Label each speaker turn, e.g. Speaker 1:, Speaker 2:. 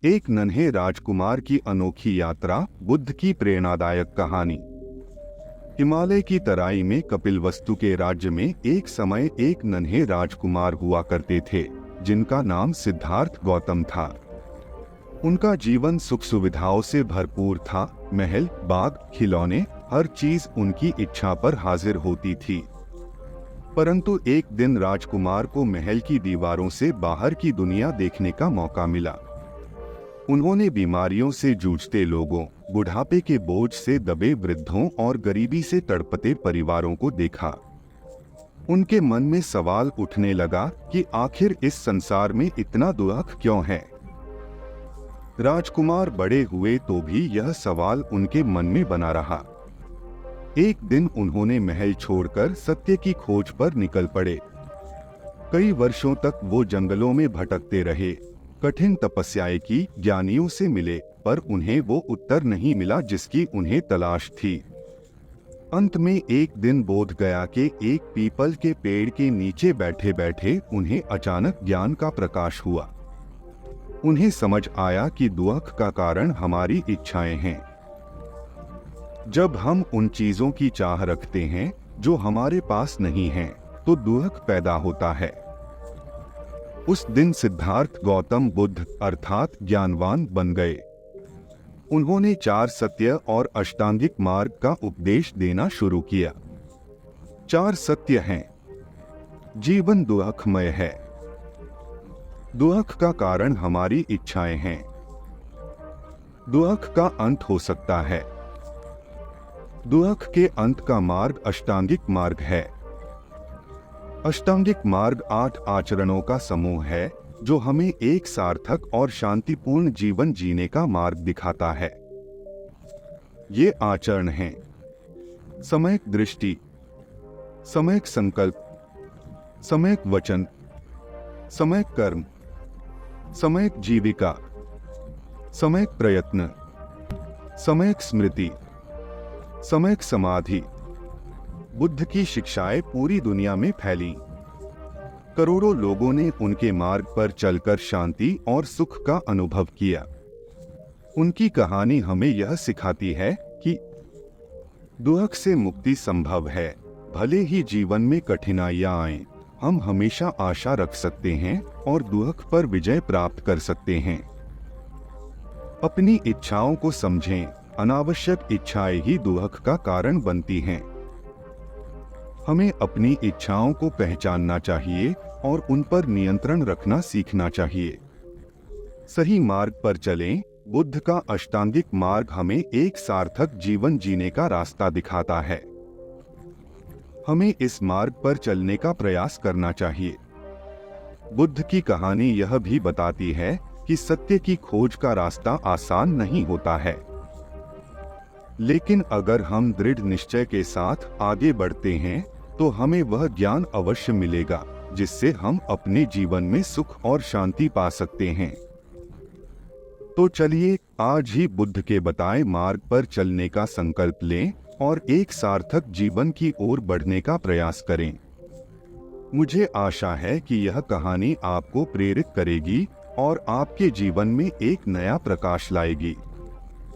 Speaker 1: एक नन्हे राजकुमार की अनोखी यात्रा, बुद्ध की प्रेरणादायक कहानी। हिमालय की तराई में कपिलवस्तु के राज्य में एक समय एक नन्हे राजकुमार हुआ करते थे, जिनका नाम सिद्धार्थ गौतम था। उनका जीवन सुख सुविधाओं से भरपूर था। महल, बाग, खिलौने, हर चीज उनकी इच्छा पर हाजिर होती थी। परंतु एक दिन राजकुमार को महल की दीवारों से बाहर की दुनिया देखने का मौका मिला। उन्होंने बीमारियों से जूझते लोगों, बुढ़ापे के बोझ से दबे वृद्धों और गरीबी से तड़पते परिवारों को देखा। उनके मन में सवाल उठने लगा कि आखिर इस संसार में इतना दुख क्यों है। राजकुमार बड़े हुए तो भी यह सवाल उनके मन में बना रहा। एक दिन उन्होंने महल छोड़कर सत्य की खोज पर निकल पड़े। कई वर्षों तक वो जंगलों में भटकते रहे, कठिन तपस्याएं की, ज्ञानियों से मिले, पर उन्हें वो उत्तर नहीं मिला जिसकी उन्हें तलाश थी। अंत में एक दिन बोध गया कि एक पीपल के पेड़ के नीचे बैठे बैठे उन्हें अचानक ज्ञान का प्रकाश हुआ। उन्हें समझ आया कि दुख का कारण हमारी इच्छाएं हैं। जब हम उन चीजों की चाह रखते हैं जो हमारे पास नहीं हैं, तो दुख पैदा होता है। उस दिन सिद्धार्थ गौतम बुद्ध अर्थात ज्ञानवान बन गए। उन्होंने 4 सत्य और अष्टांगिक मार्ग का उपदेश देना शुरू किया। 4 सत्य हैं। जीवन दुखमय है। दुख का कारण हमारी इच्छाएं हैं। दुख का अंत हो सकता है। दुख के अंत का मार्ग अष्टांगिक मार्ग है। अष्टांगिक मार्ग 8 आचरणों का समूह है, जो हमें एक सार्थक और शांतिपूर्ण जीवन जीने का मार्ग दिखाता है। ये आचरण हैं: सम्यक दृष्टि, सम्यक संकल्प, सम्यक वचन, सम्यक कर्म, सम्यक जीविका, सम्यक प्रयत्न, सम्यक स्मृति, सम्यक समाधि। बुद्ध की शिक्षाएं पूरी दुनिया में फैलीं। करोड़ों लोगों ने उनके मार्ग पर चलकर शांति और सुख का अनुभव किया। उनकी कहानी हमें यह सिखाती है कि दुख से मुक्ति संभव है। भले ही जीवन में कठिनाइयां आएं, हम हमेशा आशा रख सकते हैं और दुख पर विजय प्राप्त कर सकते हैं। अपनी इच्छाओं को समझें। अनावश्यक इच्छाएं ही दुख का कारण बनती हैं। हमें अपनी इच्छाओं को पहचानना चाहिए और उन पर नियंत्रण रखना सीखना चाहिए। सही मार्ग पर चलें। बुद्ध का अष्टांगिक मार्ग हमें एक सार्थक जीवन जीने का रास्ता दिखाता है। हमें इस मार्ग पर चलने का प्रयास करना चाहिए। बुद्ध की कहानी यह भी बताती है कि सत्य की खोज का रास्ता आसान नहीं होता है, लेकिन अगर हम दृढ़ निश्चय के साथ आगे बढ़ते हैं तो हमें वह ज्ञान अवश्य मिलेगा जिससे हम अपने जीवन में सुख और शांति पा सकते हैं। तो चलिए आज ही बुद्ध के बताए मार्ग पर चलने का संकल्प लें और एक सार्थक जीवन की ओर बढ़ने का प्रयास करें। मुझे आशा है कि यह कहानी आपको प्रेरित करेगी और आपके जीवन में एक नया प्रकाश लाएगी।